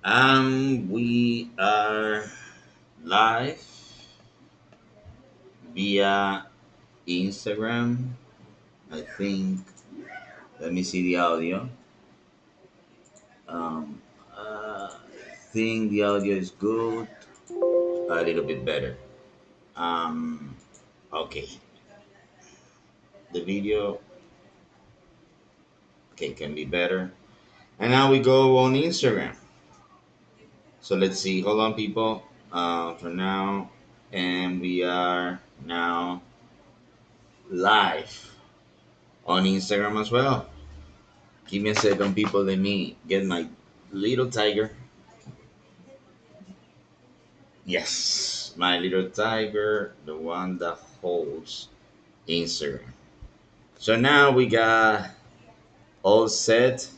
We are live via Instagram. I think. Let me see the audio. Um, I think the audio is good. A little bit better. Um, okay. The video, okay, can be better. And now we go on Instagram. So let's see. Hold on, people. For now, and we are now live on Instagram as well. Give me a second, people. Let me get my little tiger. Yes, my little tiger, the one that holds Instagram. So now we got all set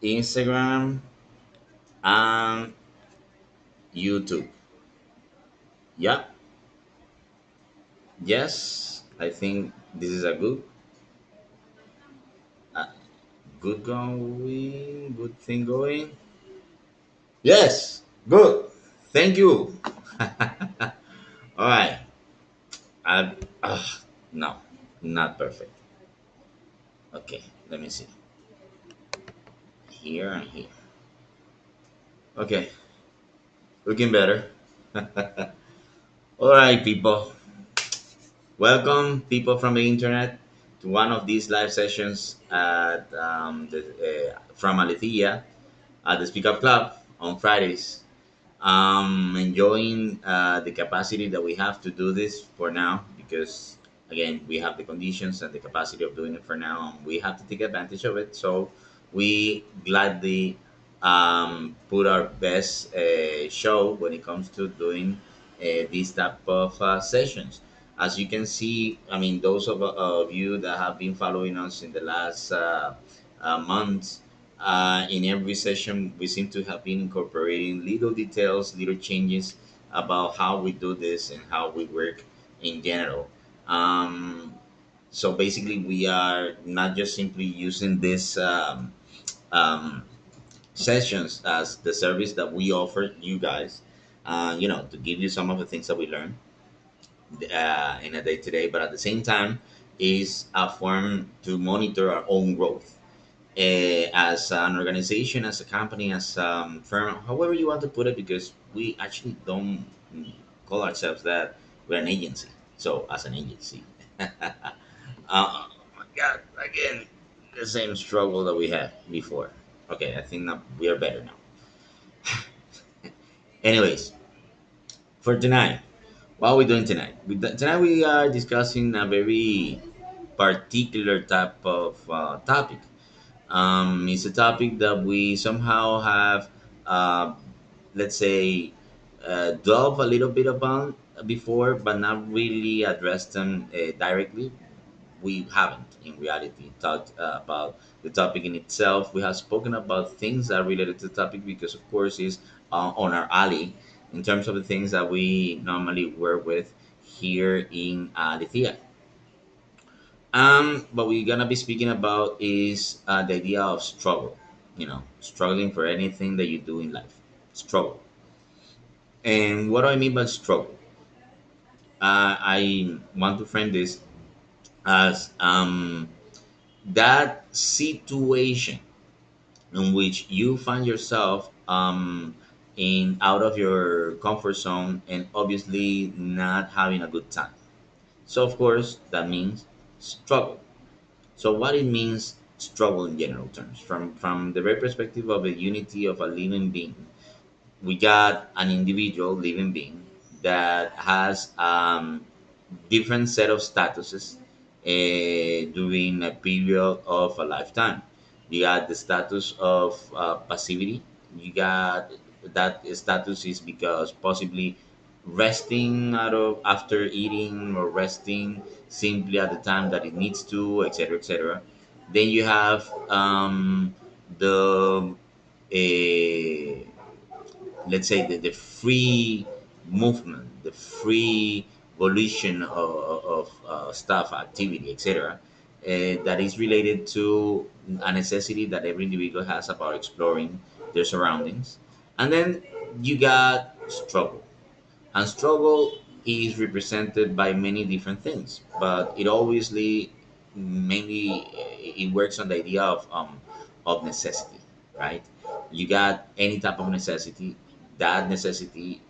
Instagram and YouTube. Yep. Yes, I think this is a uh, good going, good thing going. Yes, good. Thank you. All right. I, no, not perfect. Okay, let me see. Here and here. Okay, looking better. All right, people. Welcome, people from the internet, to one of these live sessions at from A-létheia at the Speak Up Club on Fridays. Enjoying the capacity that we have to do this for now because, again, we have the conditions and the capacity of doing it for now. And we have to take advantage of it. So we gladly put our best show when it comes to doing these type of sessions. As you can see, I mean, those of you that have been following us in the last months, in every session, we seem to have been incorporating little details, little changes about how we do this and how we work in general. Um, so basically, we are not just simply using this um, sessions as the service that we offer you guys, to give you some of the things that we learn in a day to day, but at the same time, is a form to monitor our own growth as an organization, as a company, as a firm, however you want to put it, because we actually don't call ourselves that. We're an agency. So, as an agency, oh my God, again, the same struggle that we had before. Okay, I think that we are better now. Anyways, for tonight, what are we doing tonight? Tonight we are discussing a very particular type of topic. It's a topic that we somehow have, uh, let's say, delved a little bit about before, but not really addressed them directly. We haven't, in reality, talked about the topic in itself. We have spoken about things that are related to the topic because, of course, is on our alley in terms of the things that we normally work with here in the theater. What we're gonna be speaking about is the idea of struggle. Struggling for anything that you do in life. Struggle. And what do I mean by struggle? I want to frame this as that situation in which you find yourself in out of your comfort zone and obviously not having a good time. So of course that means struggle. So what it means struggle in general terms, from the very perspective of the unity of a living being, we got an individual living being that has different set of statuses during a period of a lifetime. You got the status of passivity. You got that status is because possibly resting out of after eating or resting simply at the time that it needs to, etc., etc. Then you have the uh, let's say the free movement, the free volition of stuff, activity, etc., that is related to a necessity that every individual has about exploring their surroundings. And then you got struggle. And struggle is represented by many different things, but it obviously mainly it works on the idea of necessity, right? You got any type of necessity, that necessity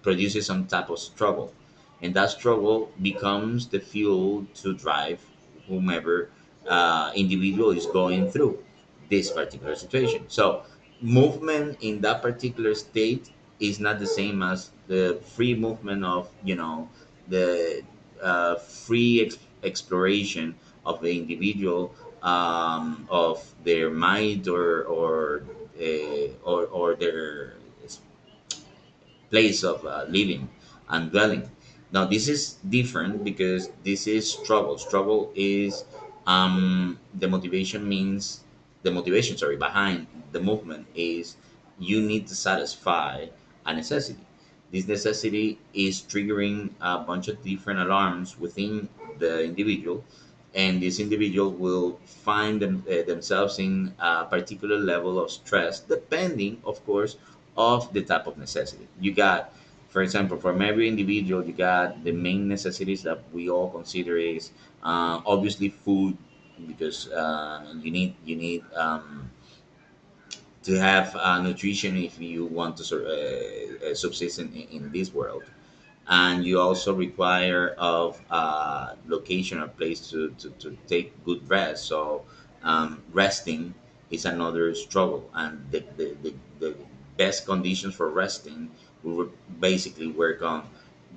produces some type of struggle, and that struggle becomes the fuel to drive whomever individual is going through this particular situation. So movement in that particular state is not the same as the free movement of, the free exploration of the individual, of their mind, or their place of living and dwelling. Now, this is different because this is struggle. Struggle is, the motivation, sorry, behind the movement is you need to satisfy a necessity. This necessity is triggering a bunch of different alarms within the individual, and this individual will find themselves in a particular level of stress, depending, of course, of the type of necessity. You got, for example, from every individual, you got the main necessities that we all consider is, obviously food, because you need to have nutrition if you want to subsist in this world, and you also require of location or place to take good rest. So resting is another struggle, and the best conditions for resting will basically work on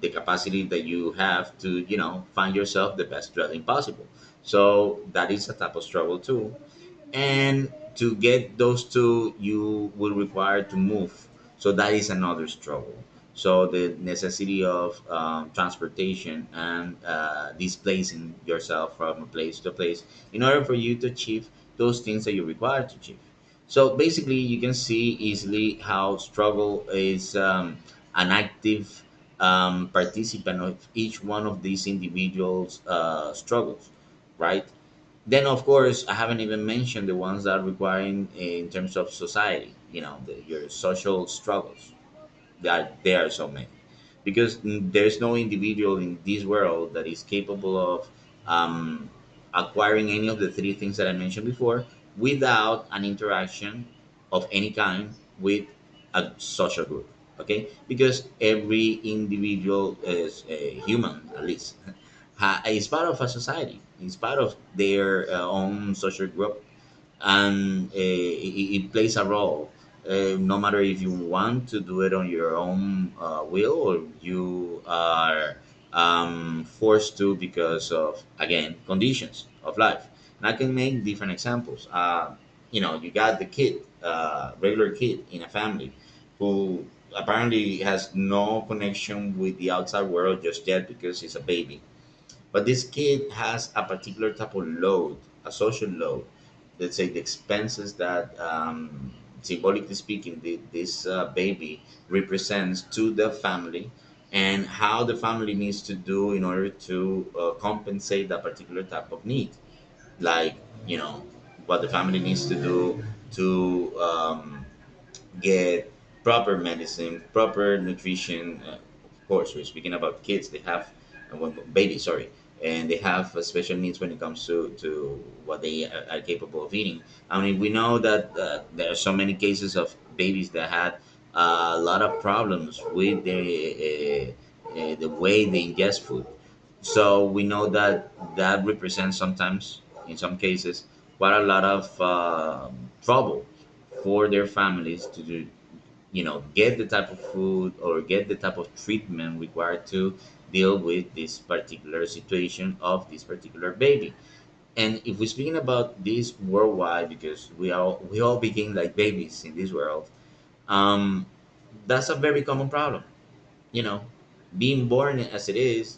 the capacity that you have to, find yourself the best dwelling possible. So that is a type of struggle too, and to get those two you will require to move, so that is another struggle. So the necessity of transportation and displacing yourself from a place to a place in order for you to achieve those things that you require to achieve. So basically you can see easily how struggle is an active participant of each one of these individuals struggles, right? Then of course I haven't even mentioned the ones that are requiring in terms of society, your social struggles. There are so many, because there's no individual in this world that is capable of um, acquiring any of the three things that I mentioned before without an interaction of any kind with a social group. Okay, because every individual is a human, at least, is part of a society. Is part of their own social group, and it plays a role. No matter if you want to do it on your own will, or you are forced to because of, again, conditions of life. And I can make different examples. You got the kid, regular kid in a family, who apparently has no connection with the outside world just yet because he's a baby, but this kid has a particular type of load, a social load. Let's say the expenses that, symbolically speaking, this baby represents to the family, and how the family needs to do in order to compensate that particular type of need. Like, what the family needs to do to get proper medicine, proper nutrition. Of course, we're speaking about kids. They have, babies, sorry, and they have special needs when it comes to what they are capable of eating. I mean, we know that there are so many cases of babies that had a lot of problems with the way they ingest food. So we know that that represents sometimes, in some cases, quite a lot of trouble for their families to do, get the type of food or get the type of treatment required to deal with this particular situation of this particular baby. And if we're speaking about this worldwide, because we all begin like babies in this world, um, that's a very common problem. you know Being born as it is,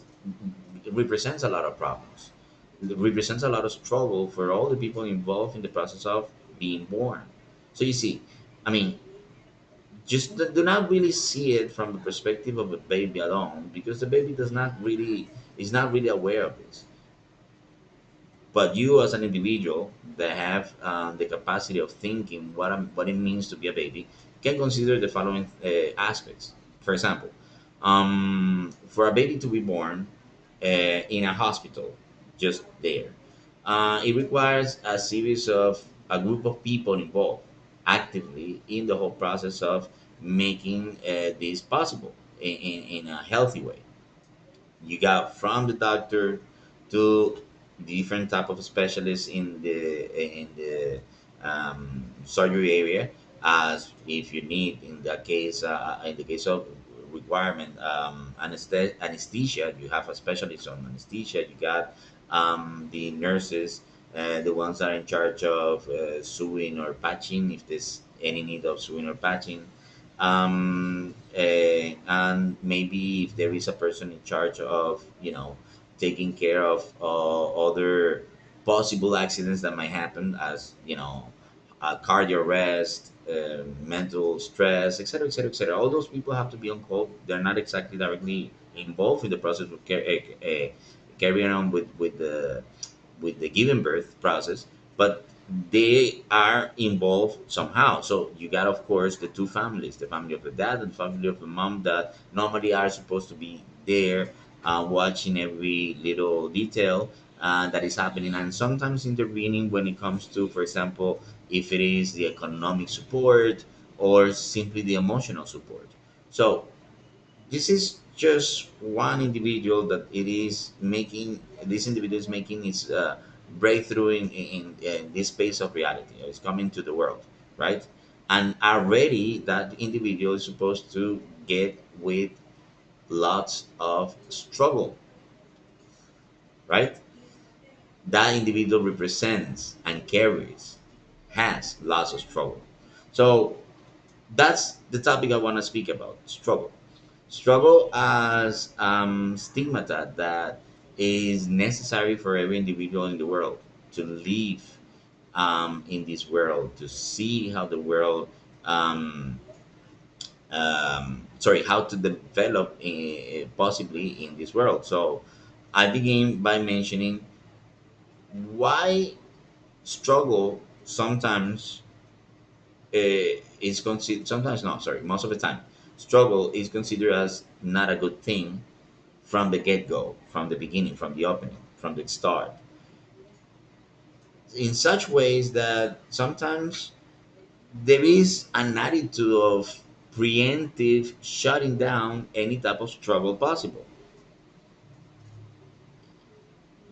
it represents a lot of problems. It represents a lot of struggle for all the people involved in the process of being born. So you see, I mean, just do not really see it from the perspective of a baby alone, because the baby does not really is not really aware of this. But you, as an individual that have the capacity of thinking what it means to be a baby, can consider the following aspects. For example, for a baby to be born in a hospital, just there, it requires a series of a group of people involved actively in the whole process of making this possible in a healthy way. You got from the doctor to different type of specialists in the surgery area, as if you need in the case of requirement anesthesia, you have a specialist on anesthesia. You got the nurses, the ones that are in charge of sewing or patching if there's any need of sewing or patching, and maybe if there is a person in charge of taking care of other possible accidents that might happen, as cardio arrest, mental stress, etc., etc., etc. All those people have to be on call. They're not exactly directly involved in the process of carrying on with the giving birth process, but they are involved somehow. So you got, of course, the two families, the family of the dad and the family of the mom, that normally are supposed to be there, watching every little detail that is happening, and sometimes intervening when it comes to, for example, if it is the economic support or simply the emotional support. So this is just one individual that it is making this individual is making its breakthrough in this space of reality. It's coming to the world, right? And already that individual is supposed to get with lots of struggle, right? That individual represents and carries, has lots of struggle. So that's the topic I want to speak about: struggle. Struggle as stigmata that is necessary for every individual in the world to live in this world, to see how the world, sorry, how to develop possibly in this world. So I begin by mentioning why struggle sometimes is considered, sometimes not, sorry, most of the time, struggle is considered as not a good thing from the get go, from the beginning, from the opening, from the start, in such ways that sometimes there is an attitude of preemptive shutting down any type of struggle possible,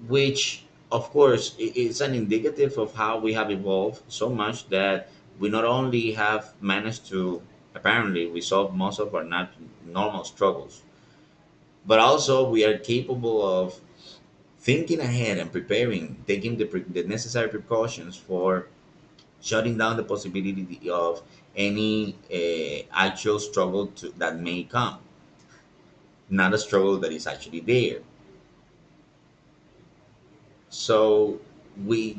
which, of course, is an indicative of how we have evolved so much that we not only have managed to apparently resolve most of our not normal struggles, but also we are capable of thinking ahead and preparing, taking the necessary precautions for shutting down the possibility of any actual struggle that may come, not a struggle that is actually there. So we,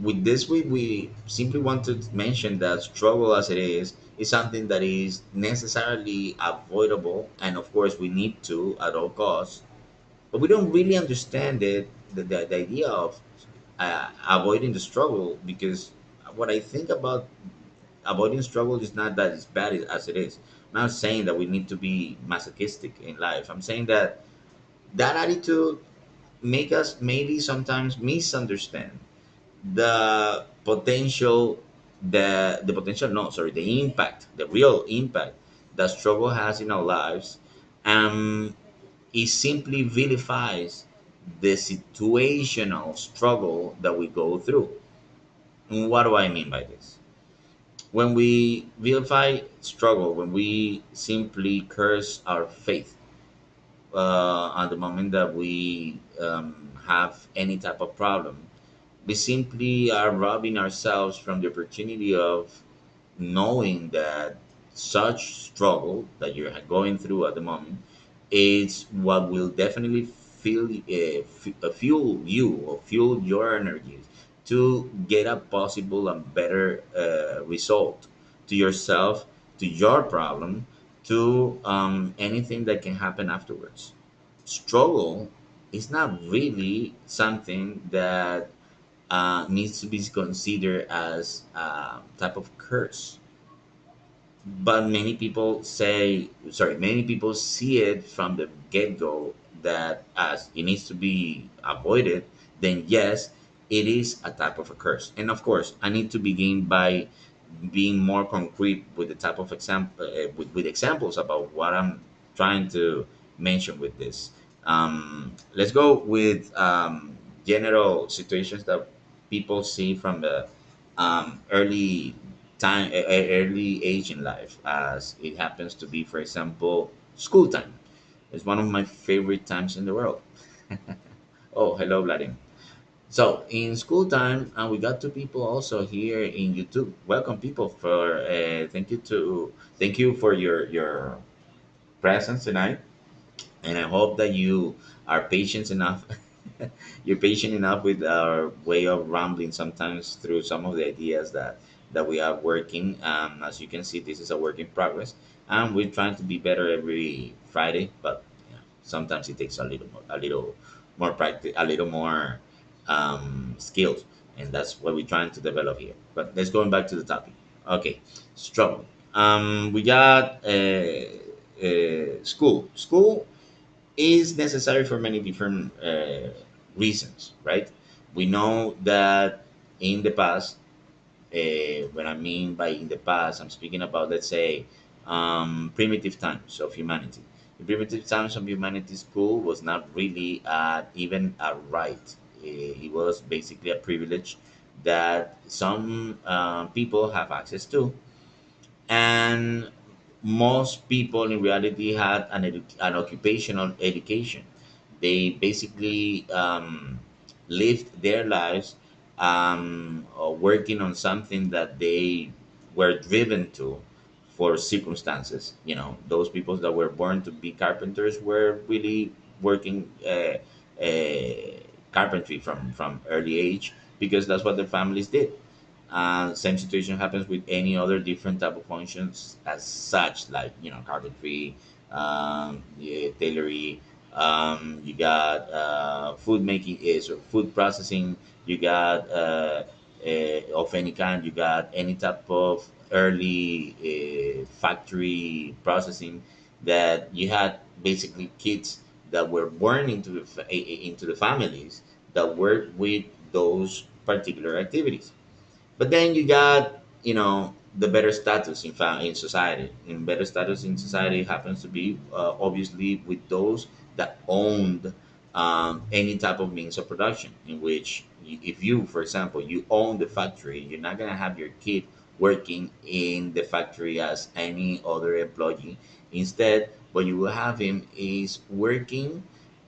with this, we simply want to mention that struggle as it is something that is necessarily avoidable, and of course we need to at all costs. But we don't really understand it, the idea of avoiding the struggle, because what I think about avoiding struggle is not that it's bad as it is. I'm not saying that we need to be masochistic in life. I'm saying that that attitude make us maybe sometimes misunderstand the potential, the potential, no, sorry, the impact, the real impact that struggle has in our lives. Um, it simply vilifies the situational struggle that we go through. And what do I mean by this? When we vilify struggle, when we simply curse our faith at the moment that we have any type of problem, we simply are robbing ourselves from the opportunity of knowing that such struggle that you're going through at the moment is what will definitely fuel you or fuel your energies to get a possible and better result to yourself, to your problem, to anything that can happen afterwards. Struggle is not really something that needs to be considered as a type of curse, but many people see it from the get-go that as it needs to be avoided. Then yes, it is a type of a curse. And of course, I need to begin by being more concrete with the type of example, with examples about what I'm trying to mention with this. Let's go with general situations that people see from the early age in life, as it happens to be, for example, school time. It's one of my favorite times in the world. Oh, hello, Vladimir. So in school time, and we got two people also here in YouTube. Welcome, people. For thank you for your presence tonight, and I hope that you are patient enough. You're patient enough with our way of rambling sometimes through some of the ideas that we are working. As you can see, this is a work in progress, and we're trying to be better every Friday. But sometimes it takes a little more practice, a little more skills, and that's what we're trying to develop here. But let's go back to the topic. Okay, struggle. We got school. School is necessary for many different reasons, right? We know that in the past, what I mean by in the past, I'm speaking about, let's say, primitive times of humanity. In primitive times of humanity, school was not really even a right. It was basically a privilege that some people have access to, and most people in reality had an occupational education. They basically lived their lives working on something that they were driven to for circumstances. You know, those people that were born to be carpenters were really working carpentry from early age because that's what their families did. Same situation happens with any other different type of functions as such, like carpentry, yeah, tailoring. You got food making is or food processing. You got of any kind. You got any type of early factory processing that you had basically kids that were born into the families that worked with those particular activities. But then you got, the better status in society. And better status in society happens to be obviously with those that owned any type of means of production. In which, if you, for example, you own the factory, you're not gonna have your kid working in the factory as any other employee. Instead, what you will have him is working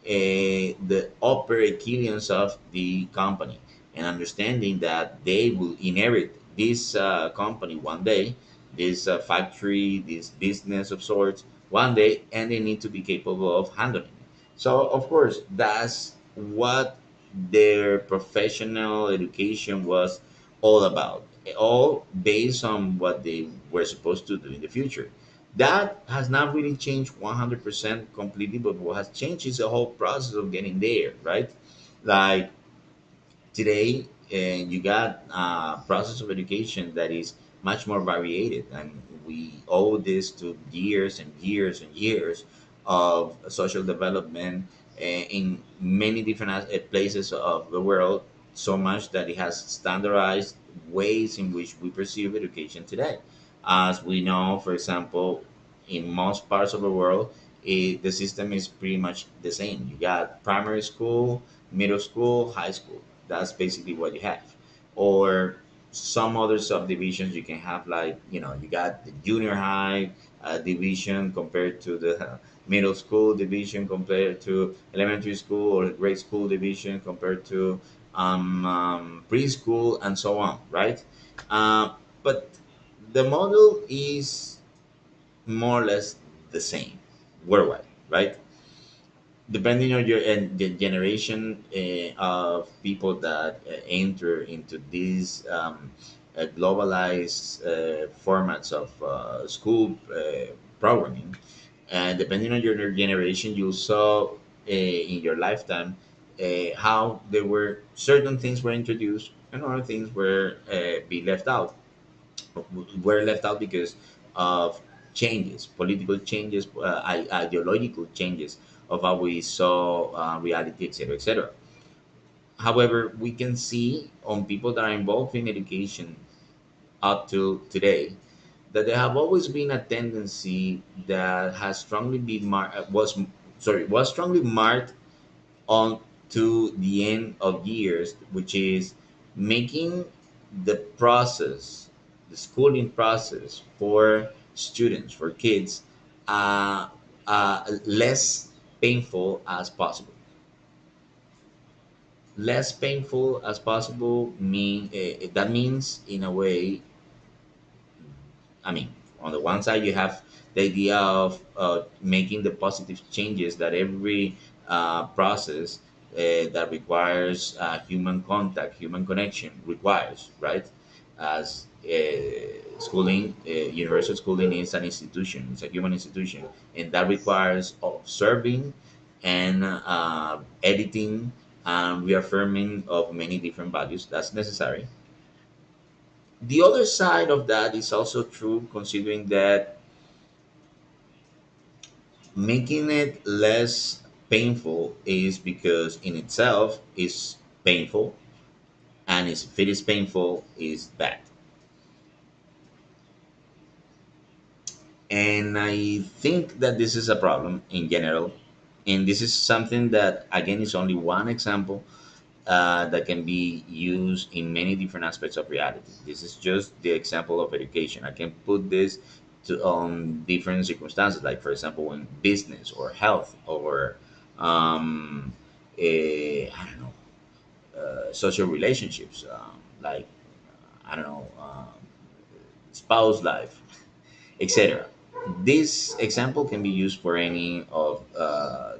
the upper echelons of the company, and understanding that they will inherit this company one day, this factory, this business of sorts one day, and they need to be capable of handling it. So, of course, that's what their professional education was all about, all based on what they were supposed to do in the future. That has not really changed 100% completely, but what has changed is the whole process of getting there, right? Like today, you got a process of education that is much more variated, and we owe this to years and years and years of social development in many different places of the world, so much that it has standardized ways in which we perceive education today. As we know, for example, in most parts of the world, the system is pretty much the same. You got primary school, middle school, high school. That's basically what you have. Or some other subdivisions you can have, like, you got the junior high division compared to the middle school division, compared to elementary school or grade school division, compared to preschool, and so on, right? But the model is more or less the same worldwide, right? Depending on your and the generation of people that enter into these globalized formats of school programming, and depending on your generation, you saw in your lifetime how there were certain things were introduced and other things were be left out, were left out because of changes, political changes, ideological changes of how we saw reality, etc., etc. However, we can see on people that are involved in education up to today that there have always been a tendency that has strongly been was strongly marked on to the end of years, which is making the process, the schooling process for students, for kids, less painful as possible. Less painful as possible that means in a way, I mean, on the one side, you have the idea of making the positive changes that every process that requires human contact, human connection requires, right? As schooling, universal schooling is an institution, it's a human institution, and that requires observing and editing and reaffirming of many different values. That's necessary. The other side of that is also true, considering that making it less painful is because in itself is painful, and if it is painful is bad. And I think that this is a problem in general, and this is something that again is only one example that can be used in many different aspects of reality. This is just the example of education. I can put this to on different circumstances, like for example, in business or health or I don't know, social relationships, like I don't know, spouse life, etc. This example can be used for any of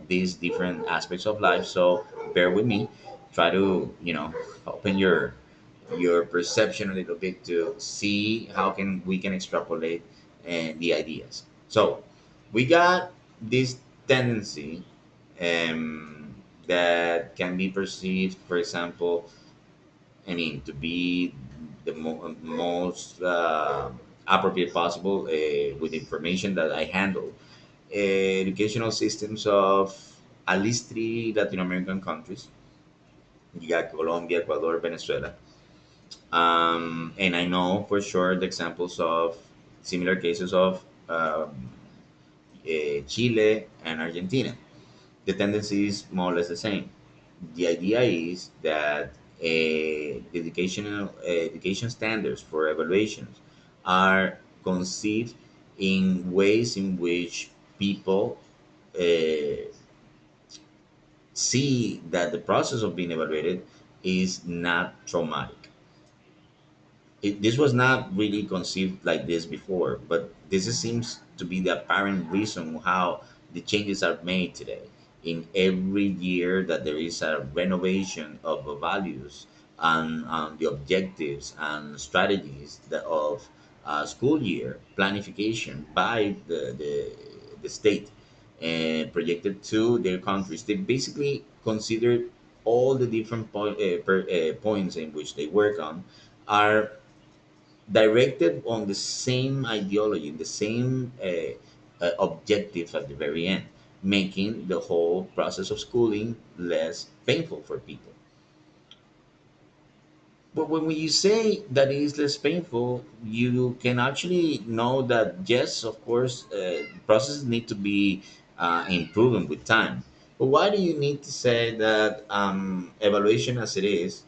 these different aspects of life. So bear with me. Try to open your perception a little bit to see how can we can extrapolate the ideas. So we got this tendency that can be perceived, for example, I mean, to be the most appropriate possible with information that I handle. Educational systems of at least three Latin American countries. You got Colombia, Ecuador, Venezuela. And I know for sure the examples of similar cases of Chile and Argentina. The tendency is more or less the same. The idea is that education standards for evaluations are conceived in ways in which people uh, see that the process of being evaluated is not traumatic. This was not really conceived like this before, but seems to be the apparent reason how the changes are made today. In every year that there is a renovation of the values and the objectives and strategies of school year planification by the state and projected to their countries, they basically considered all the different points in which they work on are directed on the same ideology, the same objectives at the very end, making the whole process of schooling less painful for people. But when you say that it is less painful, you can actually know that yes, of course, processes need to be improving with time. But why do you need to say that evaluation as it is,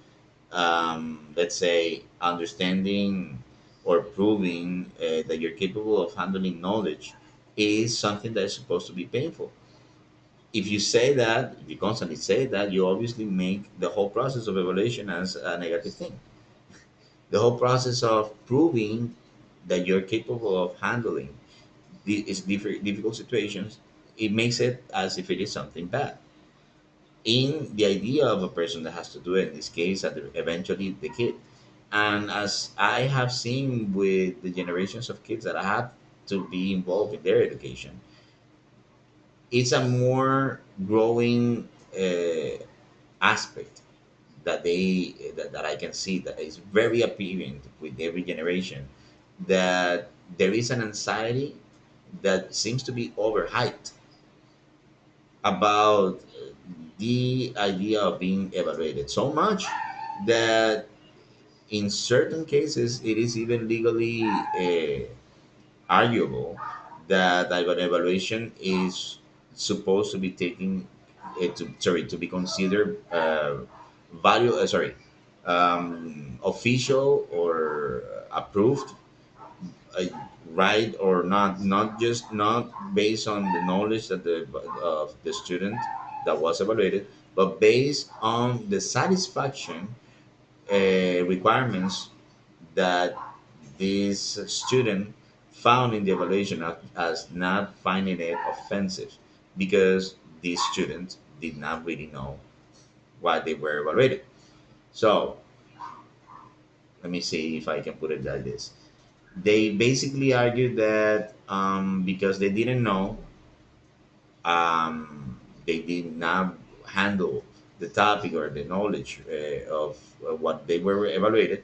let's say, understanding or proving that you're capable of handling knowledge is something that is supposed to be painful? If you say that, if you constantly say that, you obviously make the whole process of evaluation as a negative thing. The whole process of proving that you're capable of handling difficult situations, it makes it as if it is something bad. In the idea of a person that has to do it, in this case, eventually the kid. And as I have seen with the generations of kids that I have to be involved in their education, it's a more growing aspect that I can see that is very apparent with every generation, that there is an anxiety that seems to be overhyped about the idea of being evaluated so much that in certain cases it is even legally arguable that an evaluation is supposed to be taken to be considered value official or approved, uh, right or not just not based on the knowledge that the of the student that was evaluated, but based on the satisfaction requirements that this student found in the evaluation as not finding it offensive, because these students did not really know why they were evaluated. So let me see if I can put it like this. They basically argued that because they didn't know, they did not handle the topic or the knowledge of what they were evaluated,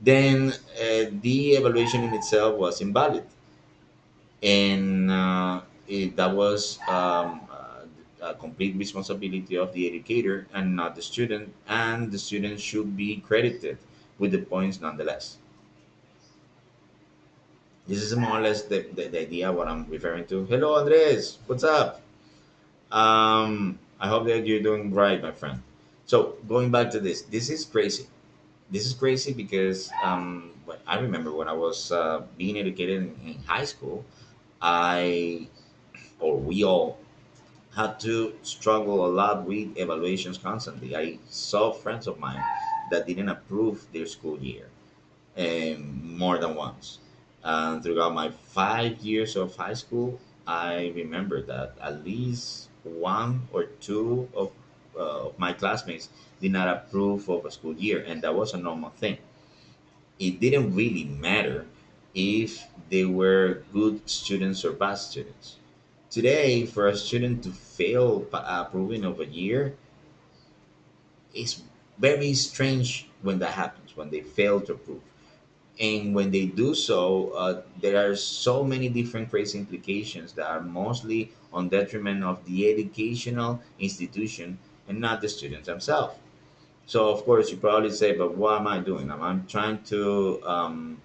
then the evaluation in itself was invalid, and that was a complete responsibility of the educator and not the student, and the student should be credited with the points nonetheless. This is more or less the idea what I'm referring to. Hello, Andres. What's up? I hope that you're doing right, my friend. So going back to this is crazy. This is crazy because I remember when I was being educated in high school, I or we all had to struggle a lot with evaluations constantly. I saw friends of mine that didn't approve their school year more than once. And throughout my 5 years of high school, I remember that at least one or two of my classmates did not approve of a school year, and that was a normal thing. It didn't really matter if they were good students or bad students. Today, for a student to fail approving of a year, it's very strange when that happens, when they fail to approve. And when they do so, there are so many different crazy implications that are mostly on detriment of the educational institution and not the students themselves. So of course you probably say, but what am I doing? I'm trying to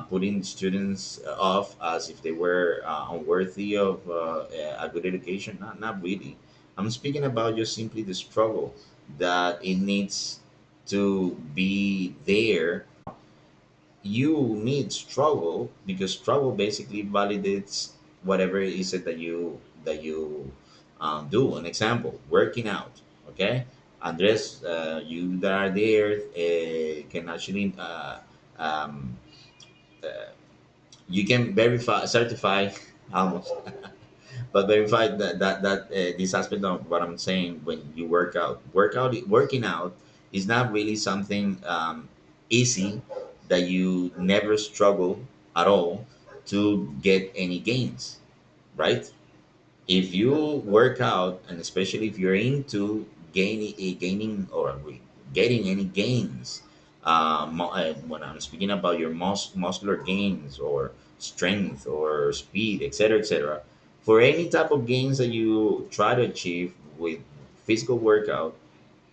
put in students off as if they were unworthy of a good education. Not really. I'm speaking about just simply the struggle that it needs to be there. You need struggle because struggle basically validates whatever it is it that you do. An example, working out. Okay, Andres, you that are there can actually um, uh, you can verify certify almost but verify that this aspect of what I'm saying. When you working out is not really something easy, that you never struggle at all to get any gains, right? If you work out, and especially if you're into gaining or getting any gains, when I'm speaking about your muscular gains or strength or speed, etc., etc., for any type of gains that you try to achieve with physical workout,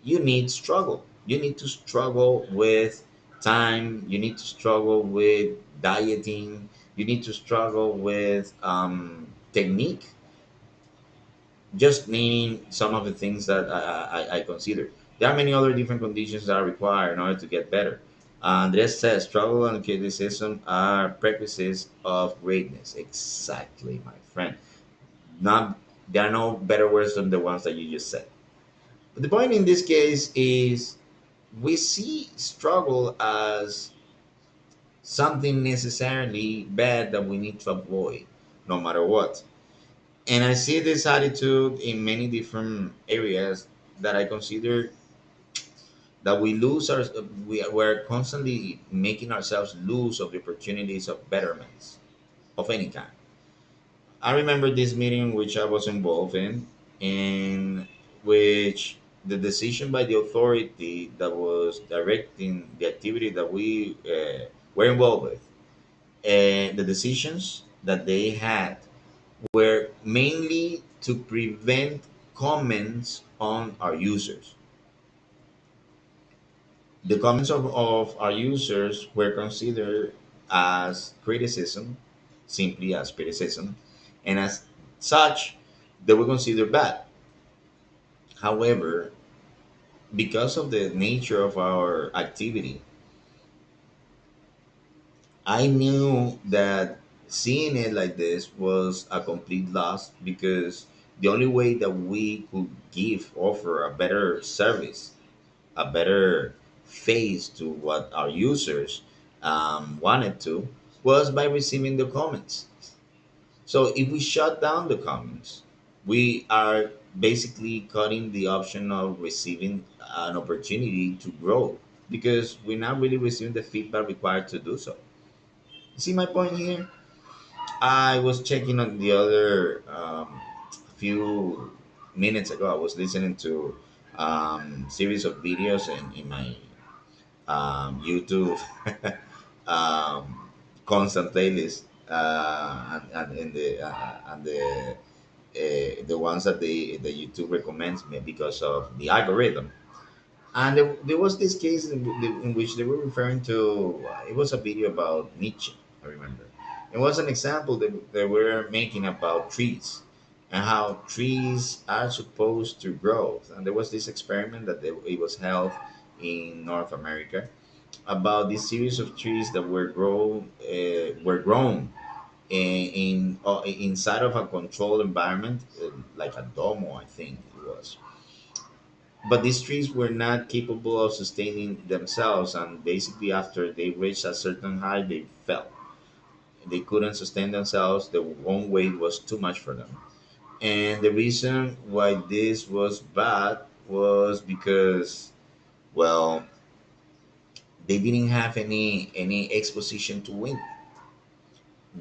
you need struggle. You need to struggle with time. You need to struggle with dieting. You need to struggle with technique, just naming some of the things that I consider. There are many other different conditions that are required in order to get better. Andres says struggle and criticism are prerequisites of greatness. Exactly, my friend. Not There are no better words than the ones that you just said. But the point in this case is we see struggle as something necessarily bad that we need to avoid no matter what. And I see this attitude in many different areas that I consider that we're constantly making ourselves lose of the opportunities of betterments of any kind. I remember this meeting which I was involved in which the decision by the authority that was directing the activity that we were involved with, and the decisions that they had were mainly to prevent comments on our users. The comments of our users were considered as criticism, simply as criticism, and as such, they were considered bad. However, because of the nature of our activity, I knew that seeing it like this was a complete loss, because the only way that we could offer a better service, a better face to what our users wanted to, was by receiving the comments. So if we shut down the comments, we are basically cutting the option of receiving an opportunity to grow, because we're not really receiving the feedback required to do so. You see my point here? I was checking on the other few minutes ago. I was listening to series of videos in my YouTube um, constant playlist, and in the ones that the YouTube recommends me because of the algorithm. And there was this case in which they were referring to. It was a video about Nietzsche. I remember. It was an example that they were making about trees and how trees are supposed to grow. And there was this experiment it was held in North America about this series of trees that were grown inside of a controlled environment, like a domo, I think it was. But these trees were not capable of sustaining themselves, and basically, after they reached a certain height, they fell. They couldn't sustain themselves. Their own weight was too much for them. And the reason why this was bad was because, well, they didn't have any exposition to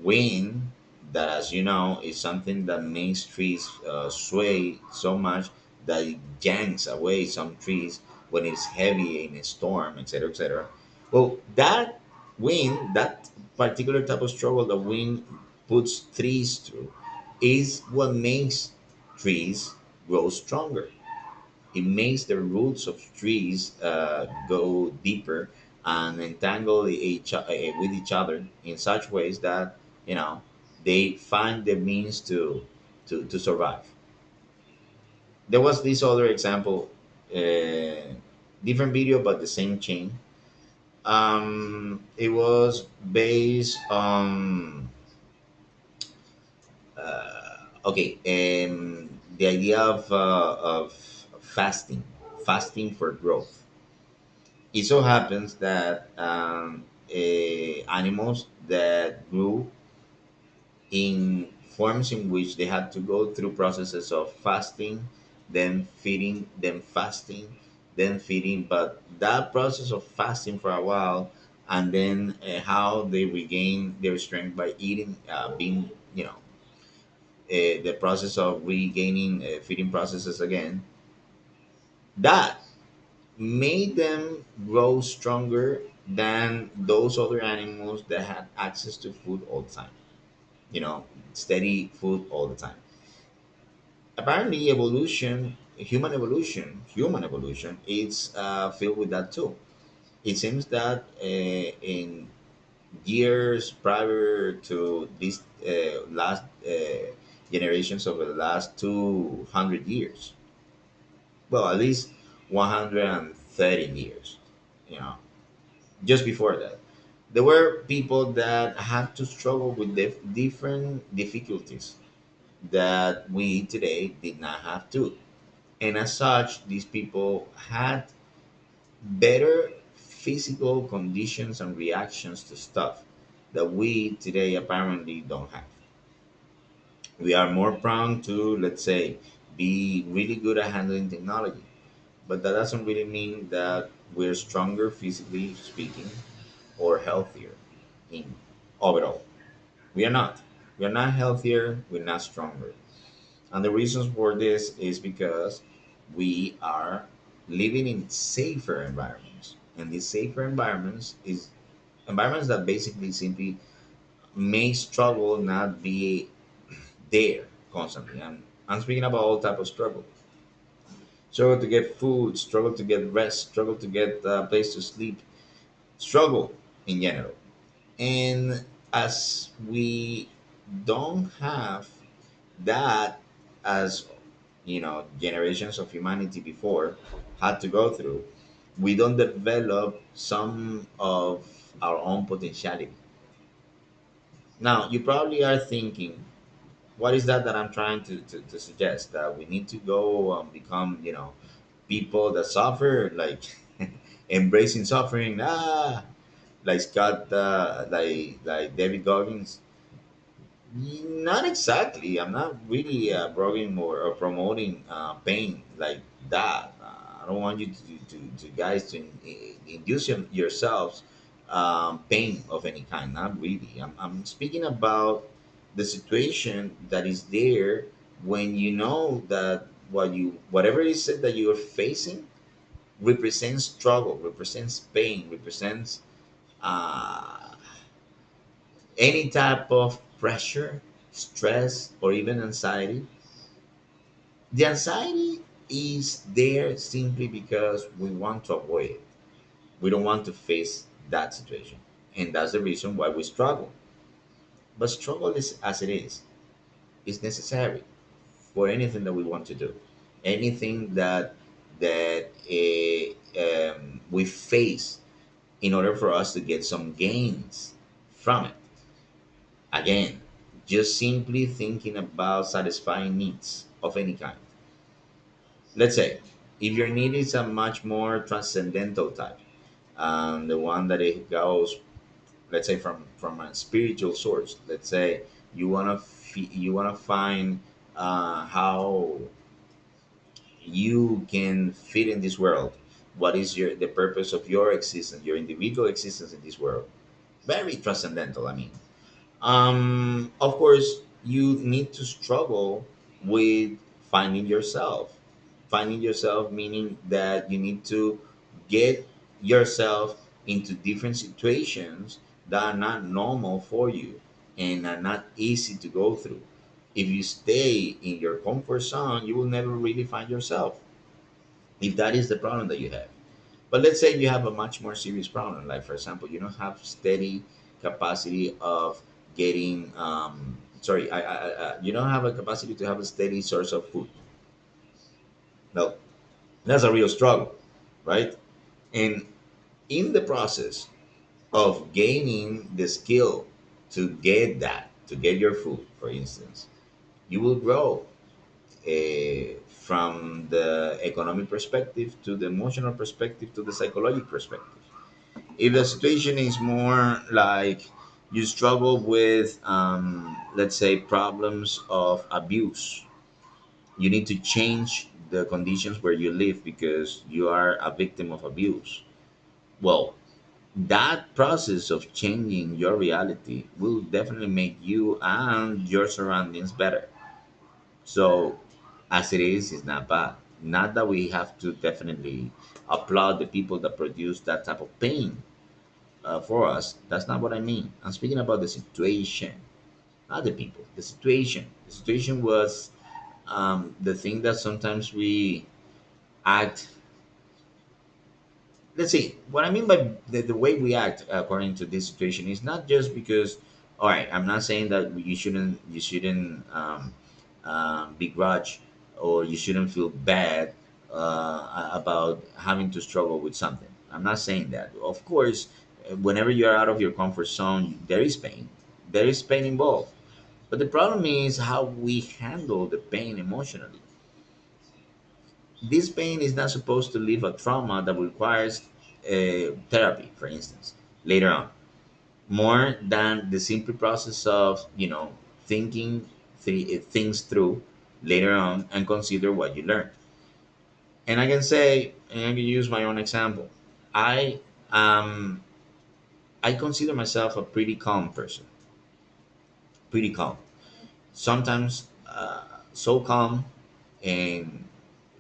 wind, that, as you know, is something that makes trees sway so much that it yanks away some trees when it's heavy in a storm, etc., etc. Well, that wind, that particular type of struggle that wind puts trees through, is what makes trees grow stronger. It makes the roots of trees go deeper and entangle with each other in such ways that, you know, they find the means to survive. There was this other example, different video but the same chain. It was based on okay, the idea of fasting for growth. It so happens that animals that grew in forms in which they had to go through processes of fasting, then feeding, then fasting, then feeding. But that process of fasting for a while, and then how they regain their strength by eating, being, the process of regaining feeding processes again, that made them grow stronger than those other animals that had access to food all the time, steady food all the time. Apparently, human evolution, it's filled with that too. It seems that in years prior to these last generations over the last 200 years, well, at least 130 years, you know, just before that, there were people that had to struggle with different difficulties that we today did not have to. And as such, these people had better physical conditions and reactions to stuff that we today apparently don't have. We are more prone to, let's say, be really good at handling technology, but that doesn't really mean that we're stronger physically speaking or healthier in overall. We are not. We are not healthier, we're not stronger. And the reasons for this is because we are living in safer environments, and these safer environments is environments that basically simply may struggle not be there constantly. I'm speaking about all type of struggle. Struggle to get food, struggle to get rest, struggle to get a place to sleep, struggle in general. And as we don't have that, as generations of humanity before had to go through, we don't develop some of our own potentiality. Now you probably are thinking, what is that I'm trying to suggest? That we need to go become people that suffer, like embracing suffering, like Scott, like David Goggins. Not exactly. I'm not really blogging or promoting pain like that. I don't want you to guys to induce yourselves pain of any kind. Not really. I'm speaking about the situation that is there when you know that whatever it is that you're facing represents struggle, represents pain, represents uh, any type of pressure, stress, or even anxiety. The anxiety is there simply because we want to avoid it. We don't want to face that situation. And that's the reason why we struggle. But struggle is as it is necessary for anything that we want to do. Anything that we face in order for us to get some gains from it. Again, just simply thinking about satisfying needs of any kind. Let's say if your need is a much more transcendental type, the one that it goes, let's say from a spiritual source. Let's say you wanna find how you can fit in this world. What is the purpose of your existence, your individual existence in this world? Very transcendental. I mean, of course, you need to struggle with finding yourself. Finding yourself meaning that you need to get yourself into different situations that are not normal for you and are not easy to go through. If you stay in your comfort zone, you will never really find yourself, if that is the problem that you have. But let's say you have a much more serious problem, like for example, you don't have steady capacity of getting. Sorry, you don't have a capacity to have a steady source of food. No, that's a real struggle, right? And in the process of gaining the skill to get that, to get your food, for instance, you will grow from the economic perspective to the emotional perspective to the psychological perspective. If the situation is more like you struggle with, let's say, problems of abuse, you need to change the conditions where you live because you are a victim of abuse. Well, that process of changing your reality will definitely make you and your surroundings better. So, as it is, it's not bad. Not that we have to definitely applaud the people that produce that type of pain for us. That's not what I mean. I'm speaking about the situation, not the people. The situation. The situation was the thing that sometimes we act. Let's see. What I mean by the way we act according to this situation is not just because. All right, I'm not saying that you shouldn't begrudge or you shouldn't feel bad about having to struggle with something. I'm not saying that. Of course, whenever you're out of your comfort zone, there is pain. There is pain involved. But the problem is how we handle the pain emotionally. This pain is not supposed to leave a trauma that requires therapy, for instance, later on, more than the simple process of thinking things through later on and consider what you learned. And I can say, and I can use my own example. I um i consider myself a pretty calm person, pretty calm, sometimes so calm and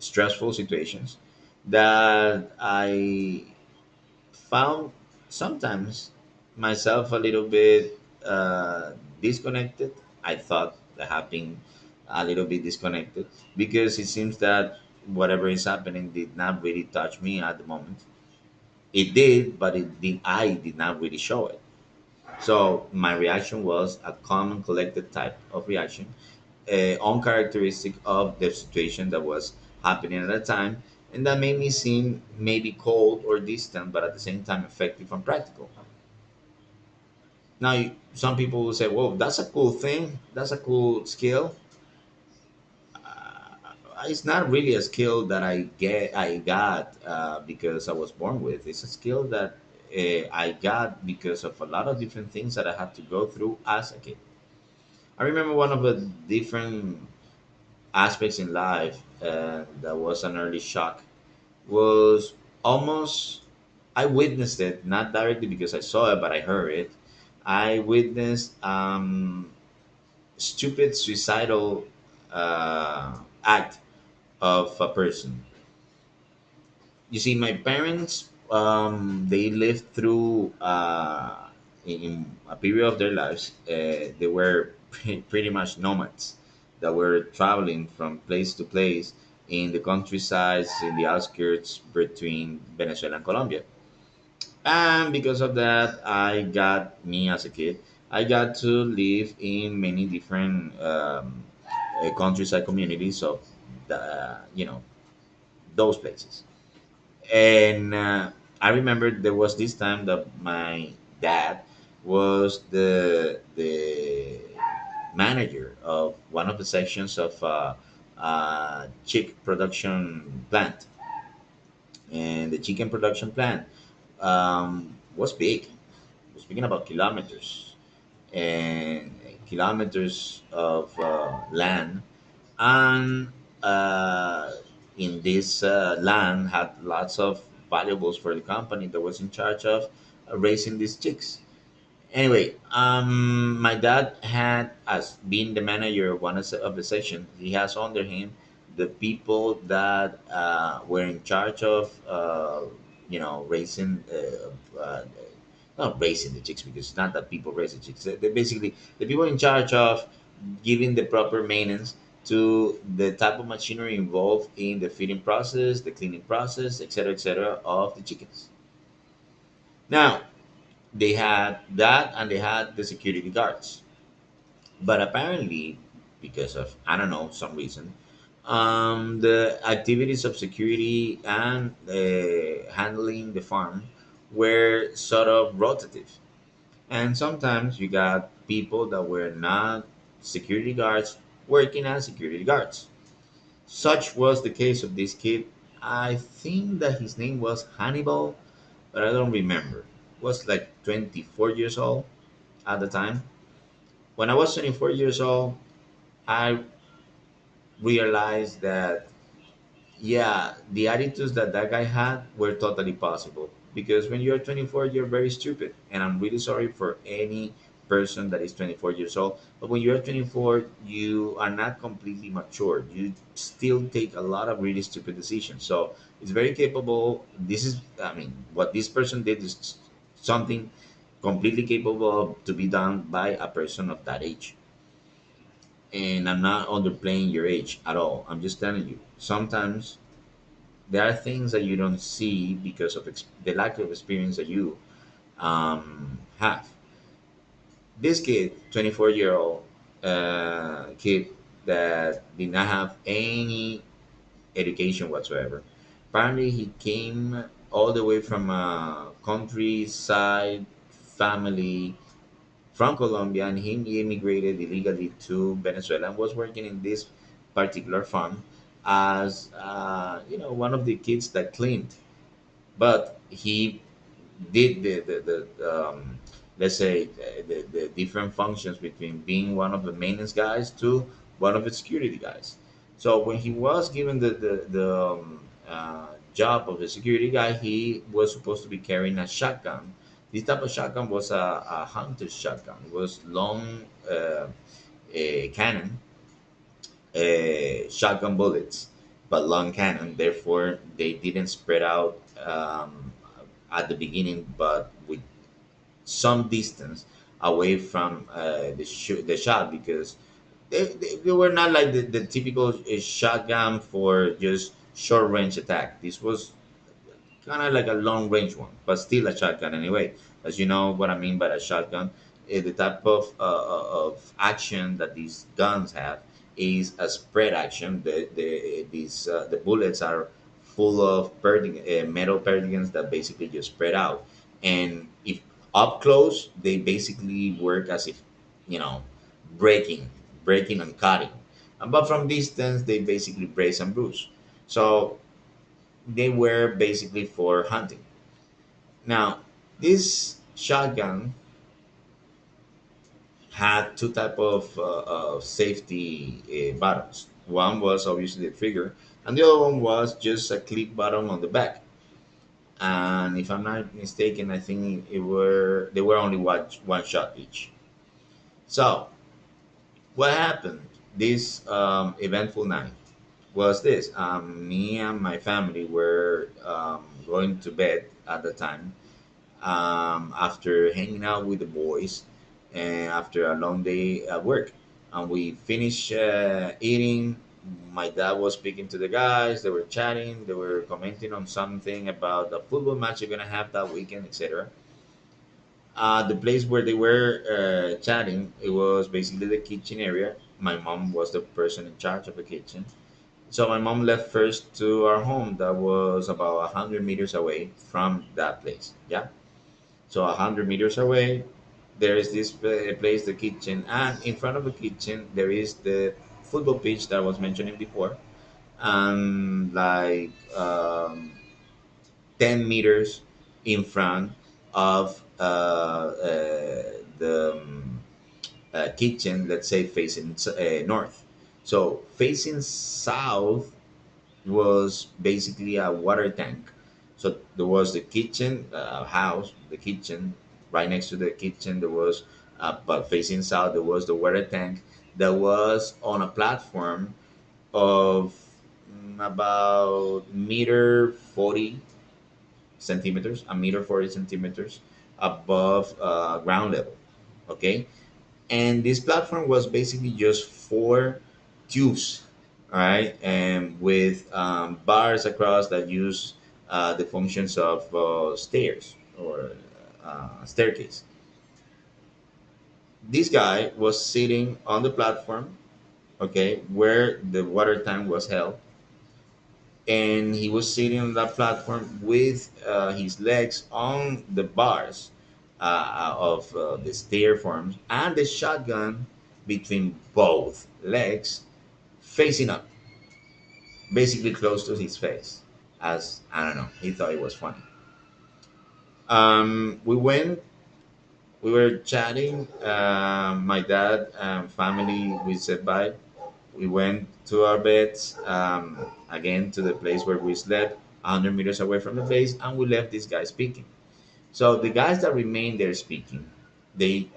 stressful situations that I found sometimes myself a little bit disconnected. I thought that have been a little bit disconnected because it seems that whatever is happening did not really touch me at the moment. It did, but I did not really show it. So my reaction was a calm and collected type of reaction, uncharacteristic of the situation that was happening at that time, and that made me seem maybe cold or distant, but at the same time effective and practical. Now, some people will say, "Well, that's a cool thing. That's a cool skill." It's not really a skill that I got because I was born with. It's a skill that I got because of a lot of different things that I had to go through as a kid. I remember one of the different aspects in life that was an early shock was almost I witnessed it, not directly because I saw it, but I heard it. I witnessed stupid suicidal act of a person. You see, my parents, they lived through in a period of their lives. They were pretty much nomads that were traveling from place to place in the countrysides, in the outskirts between Venezuela and Colombia. And because of that, I got me as a kid. I got to live in many different countryside communities of the, those places. And I remember there was this time that my dad was the manager of one of the sections of chick production plant, and the chicken production plant was big. We're speaking about kilometers and kilometers of land, and uh, in this land had lots of valuables for the company that was in charge of raising these chicks. Anyway, my dad had, as being the manager of of the section, he has under him the people that were in charge of, raising, not raising the chicks because it's not that people raise the chicks. They're basically the people in charge of giving the proper maintenance to the type of machinery involved in the feeding process, the cleaning process, etc., of the chickens. Now, they had that and they had the security guards. But apparently, because of, I don't know, some reason, the activities of security and handling the farm were sort of rotative. And sometimes you got people that were not security guards working as security guards. Such was the case of this kid. I think that his name was Hannibal, but I don't remember. Was like 24 years old at the time. When I was 24 years old, I realized that, yeah, the attitudes that that guy had were totally possible. Because when you're 24, you're very stupid. And I'm really sorry for any person that is 24 years old. But when you're 24, you are not completely mature. You still take a lot of really stupid decisions. So it's very capable. This is, I mean, what this person did is something completely capable of to be done by a person of that age. And I'm not underplaying your age at all. I'm just telling you. Sometimes there are things that you don't see because of the lack of experience that you have. This kid, 24-year-old kid that did not have any education whatsoever. Apparently, he came all the way from a countryside family from Colombia, and he immigrated illegally to Venezuela and was working in this particular farm as one of the kids that cleaned. But he did the let's say the different functions between being one of the maintenance guys to one of the security guys. So when he was given the job of the security guy, he was supposed to be carrying a shotgun. This type of shotgun was a hunter's shotgun. It was long cannon shotgun bullets but long cannon. Therefore, they didn't spread out at the beginning, but with some distance away from the shot, because they were not like the typical shotgun for just short range attack. This was kind of like a long range one, but still a shotgun anyway. As you know what I mean by a shotgun, the type of action that these guns have is a spread action. The bullets are full of metal perdigons that basically just spread out, and if up close, they basically work as if, you know, breaking, breaking and cutting. But from distance, they basically brace and bruise. So they were basically for hunting. Now, this shotgun had two type of safety buttons. One was obviously the trigger, and the other one was just a click button on the back. And if I'm not mistaken, I think they were only one shot each. So what happened this eventful night was this: me and my family were going to bed at the time, after hanging out with the boys and after a long day at work. And we finished eating. My dad was speaking to the guys. They were chatting. They were commenting on something about the football match they're gonna have that weekend, etc. The place where they were chatting, it was basically the kitchen area. My mom was the person in charge of the kitchen. So my mom left first to our home that was about 100 meters away from that place. Yeah. So 100 meters away, there is this place, the kitchen, and in front of the kitchen there is the football pitch that I was mentioning before, and like 10 meters in front of the kitchen, let's say facing north. So facing south was basically a water tank. So there was the kitchen house, the kitchen. Right next to the kitchen, there was, but facing south, there was the water tank that was on a platform of about meter 40 centimeters, a meter 40 centimeters above ground level. Okay, and this platform was basically just four tubes, all right, and with bars across that use the functions of stairs or staircase. This guy was sitting on the platform, okay, where the water tank was held, and he was sitting on that platform with his legs on the bars of the stair forms and the shotgun between both legs, facing up, basically close to his face. As I don't know, he thought it was funny. We went, we were chatting. My dad and family, we said bye. We went to our beds, again to the place where we slept, 100 meters away from the place, and we left this guy speaking. So the guys that remained there speaking, they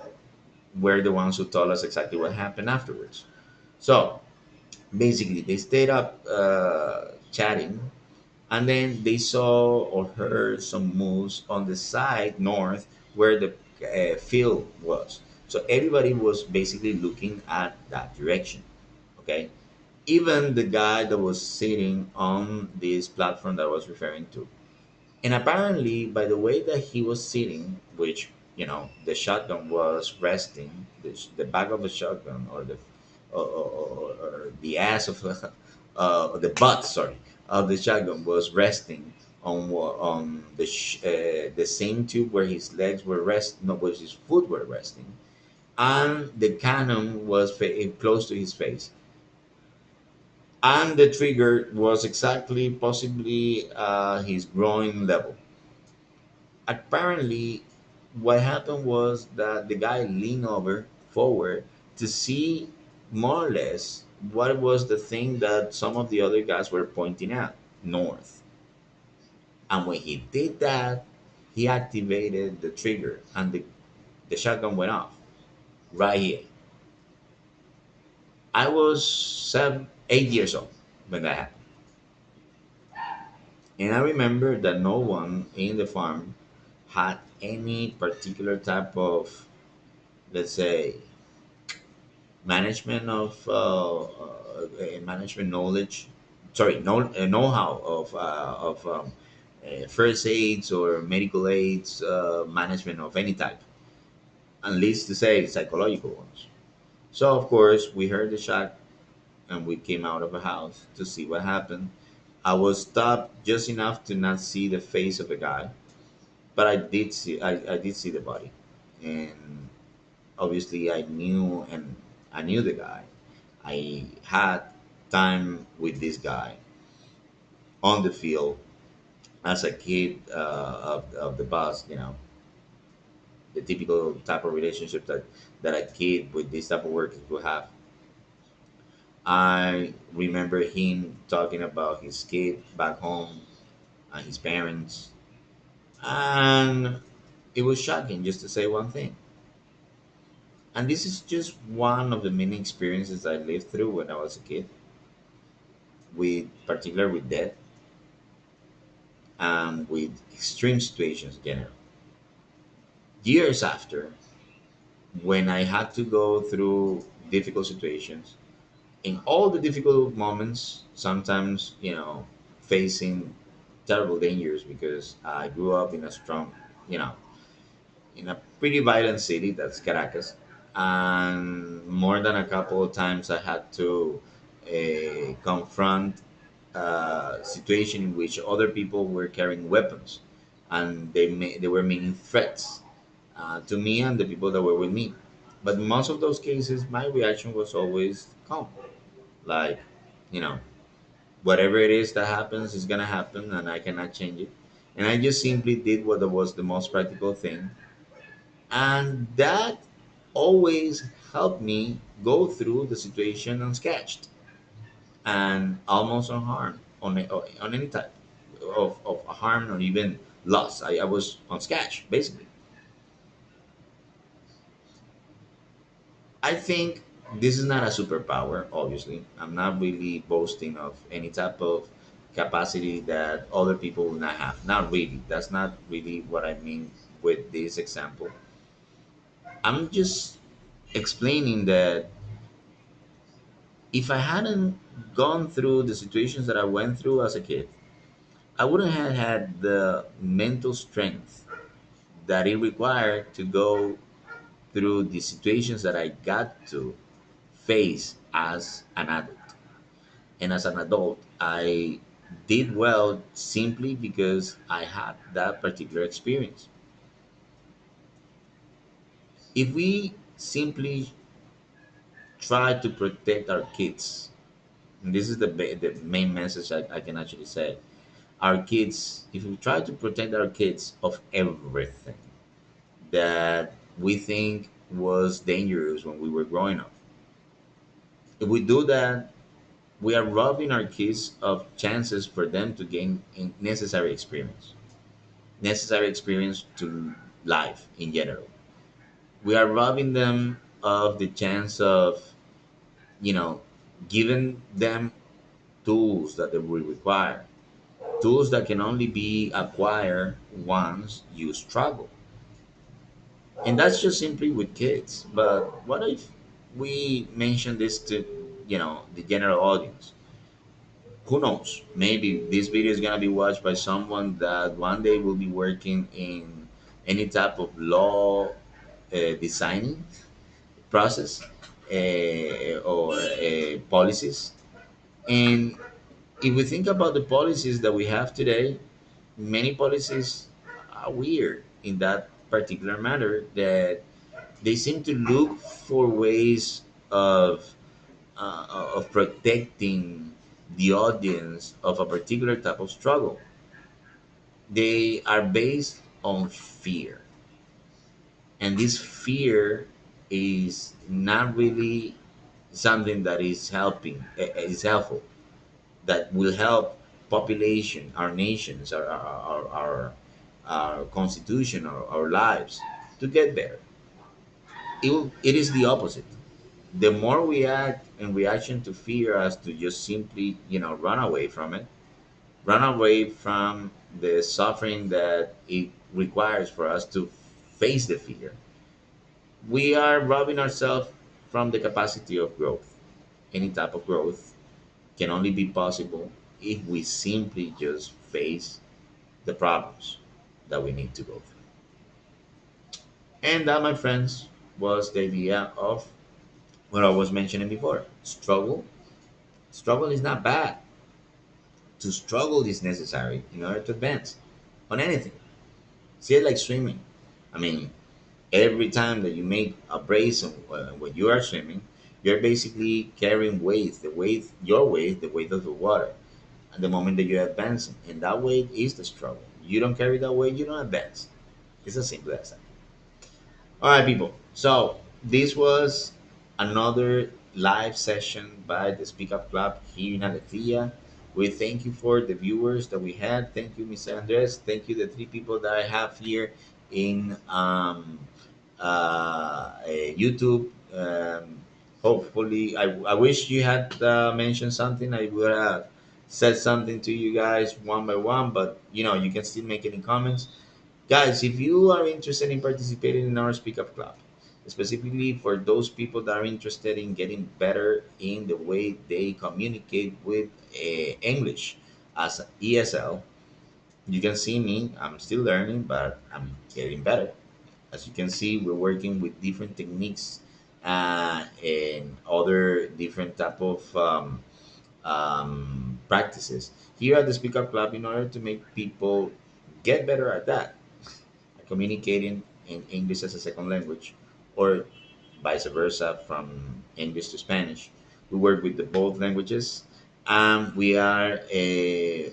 were the ones who told us exactly what happened afterwards. So basically, they stayed up chatting, and then they saw or heard some moves on the side north where the field was. So everybody was basically looking at that direction. Okay, even the guy that was sitting on this platform that I was referring to. And apparently, by the way that he was sitting, which, you know, the shotgun was resting, the back of the shotgun, or or the ass of the butt, sorry, of the shotgun was resting on the same tube where his legs were rest, no, where his foot were resting, and the cannon was close to his face, and the trigger was exactly possibly his groin level. Apparently, what happened was that the guy leaned over forward to see more or less what was the thing that some of the other guys were pointing at north. And when he did that, he activated the trigger, and the shotgun went off right here. I was 7, 8 years old when that happened. And I remember that no one in the farm had any particular type of, let's say, management of management knowledge. Sorry, know-how of first aids or medical aids, management of any type, and least to say psychological ones. So of course we heard the shot and we came out of the house to see what happened. I was stopped just enough to not see the face of the guy, but I did see the body, and obviously I knew the guy. I had time with this guy on the field as a kid of the bus, the typical type of relationship that a kid with this type of work would have. I remember him talking about his kid back home and his parents, and it was shocking, just to say one thing. And this is just one of the many experiences I lived through when I was a kid, with particular with death and with extreme situations in general. Years after, when I had to go through difficult situations, in all the difficult moments, sometimes, facing terrible dangers because I grew up in a strong, you know, in a pretty violent city, that's Caracas. And more than a couple of times, I had to confront a situation in which other people were carrying weapons, and they were making threats to me and the people that were with me. But in most of those cases, my reaction was always calm, like, you know, whatever it is that happens is gonna happen, and I cannot change it. And I just simply did what was the most practical thing, and that always helped me go through the situation unscathed and almost unharmed on any type of harm or even loss. I was unscathed basically. I think this is not a superpower. Obviously, I'm not really boasting of any type of capacity that other people will not have. Not really. That's not really what I mean with this example. I'm just explaining that if I hadn't gone through the situations that I went through as a kid, I wouldn't have had the mental strength that it required to go through the situations that I got to face as an adult. And as an adult, I did well simply because I had that particular experience. If we simply try to protect our kids, and this is the main message I can actually say, our kids, if we try to protect our kids of everything that we think was dangerous when we were growing up, if we do that, we are robbing our kids of chances for them to gain necessary experience to life in general. We are robbing them of the chance of, you know, giving them tools that they will require, tools that can only be acquired once you struggle. And that's just simply with kids. But what if we mention this to, the general audience? Who knows? Maybe this video is gonna be watched by someone that one day will be working in any type of law designing process or policies. And if we think about the policies that we have today, many policies are weird in that particular matter, that they seem to look for ways of protecting the audience of a particular type of struggle. They are based on fear, and this fear is not really something that is helpful, that will help population, our nations, our constitution, our lives to get better. It is the opposite. The more we act in reaction to fear as to just simply, run away from it, run away from the suffering that it requires for us to face the fear, we are robbing ourselves from the capacity of growth. Any type of growth can only be possible if we simply just face the problems that we need to go through. And that, my friends, was the idea of what I was mentioning before. Struggle is not bad. To struggle is necessary in order to advance on anything. See it like swimming. I mean, every time that you make a brace when you are swimming, you're basically carrying weight, your weight, the weight of the water. At the moment that you're advancing, and that weight is the struggle. You don't carry that weight, you don't advance. It's as simple as that. All right, people. So this was another live session by the Speak Up Club here in A-létheia. We thank you for the viewers that we had. Thank you, Mr. Andres. Thank you, the three people that I have here in YouTube. Hopefully, I wish you had mentioned something. I would have said something to you guys one by one, but you can still make any comments. Guys, if you are interested in participating in our Speak Up Club, specifically for those people that are interested in getting better in the way they communicate with English as ESL, you can see me. I'm still learning, but I'm getting better. As you can see, we're working with different techniques and other different type of practices here at the Speak Up Club in order to make people get better at that, communicating in English as a second language, or vice versa from English to Spanish. We work with the both languages, and we are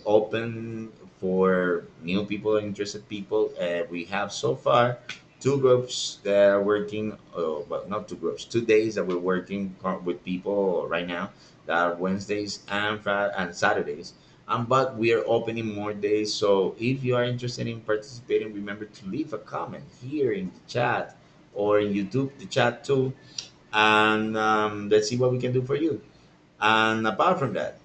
open for new people and interested people. We have so far two groups that are working, well, not two groups, 2 days that we're working with people right now. That are Wednesdays and Friday and Saturdays, but we are opening more days. So if you are interested in participating, remember to leave a comment here in the chat or in YouTube, the chat too, and let's see what we can do for you. And apart from that,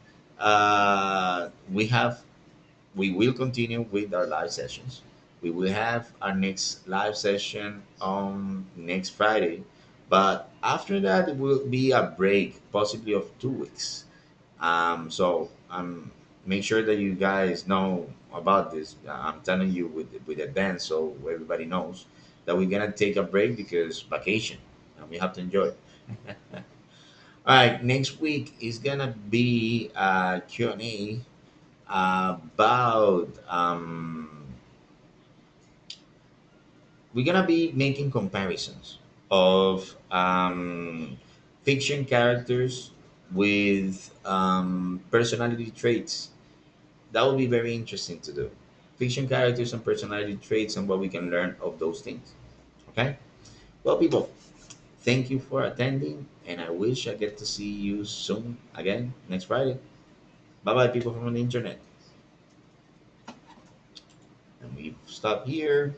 we will continue with our live sessions. We will have our next live session on next Friday, but after that, it will be a break, possibly of 2 weeks. So make sure that you guys know about this. I'm telling you with advance, so everybody knows that we're gonna take a break because vacation, and we have to enjoy it. All right, next week is gonna be a Q&A about we're gonna be making comparisons of fiction characters with personality traits. That would be very interesting to do. Fiction characters and personality traits and what we can learn of those things. Okay? Well, people, thank you for attending, and I wish I get to see you soon again next Friday. Bye bye, people from the internet. And we stop here.